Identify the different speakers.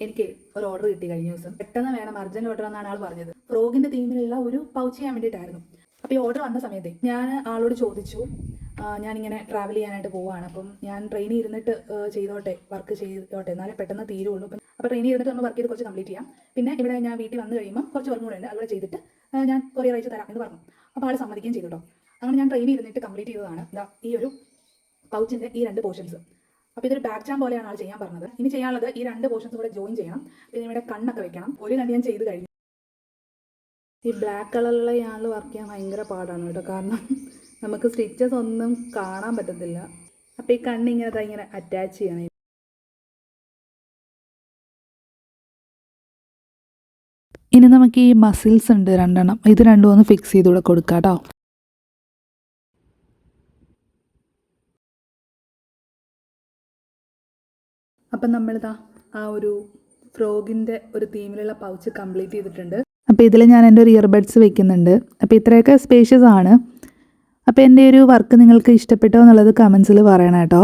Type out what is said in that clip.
Speaker 1: എനിക്ക് ഒരു ഓർഡർ കിട്ടി കഴിഞ്ഞ ദിവസം. പെട്ടെന്ന് വേണം, അർജന്റ് ഓർഡർ എന്നാണ് ആൾ പറഞ്ഞത്. ഫ്രോഗിന്റെ തീമിലുള്ള ഒരു പൗച്ച് ചെയ്യാൻ വേണ്ടിയിട്ടായിരുന്നു. അപ്പോൾ ഈ ഓർഡർ വന്ന സമയത്ത് ഞാൻ ആളോട് ചോദിച്ചു, ഞാനിങ്ങനെ ട്രാവൽ ചെയ്യാനായിട്ട് പോവുകയാണ്, അപ്പം ഞാൻ ട്രെയിനിൽ ഇരുന്നിട്ട് ചെയ്തോട്ടെ, വർക്ക് ചെയ്തോട്ടെ, എന്നാലേ പെട്ടെന്ന് തീരുള്ളൂ. അപ്പോൾ ട്രെയിനിൽ ഇരുന്നിട്ട് നമ്മൾ വർക്ക് ചെയ്ത് കുറച്ച് കംപ്ലീറ്റ് ചെയ്യാം. പിന്നെ ഇവിടെ ഞാൻ വീട്ടിൽ വന്നു കഴിയുമ്പോൾ കുറച്ച് വർക്കും കൂടെ ഉണ്ട്, അതുകൂടെ ചെയ്തിട്ട് ഞാൻ കൊറിയർ അയച്ച് തരാം എന്ന് പറഞ്ഞു. അപ്പോൾ ആൾ സമ്മതിക്കുകയും ചെയ്തു കേട്ടോ. അങ്ങനെ ഞാൻ ട്രെയിനിൽ ഇരുന്നിട്ട് കംപ്ലീറ്റ് ചെയ്തതാണ് ഈ ഒരു പൗച്ചിൻ്റെ ഈ 2 പോർഷൻസ്. അപ്പോൾ ഇതൊരു ബാക്ക് ചാം പോലെയാണ് ആൾ ചെയ്യാൻ പറഞ്ഞത്. ഇനി ചെയ്യാനുള്ളത് ഈ 2 പോർഷൻസ് കൂടെ ജോയിൻ ചെയ്യണം. പിന്നെ ഇവിടെ കണ്ണൊക്കെ വെക്കണം. ഒരു കണ്ണ് ഞാൻ ചെയ്ത് കഴിഞ്ഞു. ഈ ബ്ലാക്ക് കളറിലുള്ള ആൾ വർക്ക് ചെയ്യാൻ ഭയങ്കര പാടാണ് കേട്ടോ, കാരണം നമുക്ക് സ്റ്റിച്ചസ് ഒന്നും കാണാൻ പറ്റത്തില്ല. അപ്പോൾ ഈ കണ്ണിങ്ങനെ ഇങ്ങനെ അറ്റാച്ച് ചെയ്യണം. ഇനി നമുക്ക് ഈ മസിൽസ് ഉണ്ട് 2 എണ്ണം, ഇത് രണ്ടും ഒന്ന് ഫിക്സ് ചെയ്തുകൂടെ കൊടുക്കാം കേട്ടോ. അപ്പം നമ്മളിതാ ആ ഒരു ഫ്രോഗിൻ്റെ ഒരു തീമിലുള്ള പൗച്ച് കംപ്ലീറ്റ് ചെയ്തിട്ടുണ്ട്. അപ്പോൾ ഇതിൽ ഞാൻ എൻ്റെ ഒരു ഇയർബഡ്സ് വെക്കുന്നുണ്ട്. അപ്പോൾ ഇത്രയൊക്കെ സ്പേഷ്യസ് ആണ്. അപ്പോൾ എൻ്റെ ഒരു വർക്ക് നിങ്ങൾക്ക് ഇഷ്ടപ്പെട്ടോ എന്നുള്ളത് കമൻസിൽ പറയണം കേട്ടോ.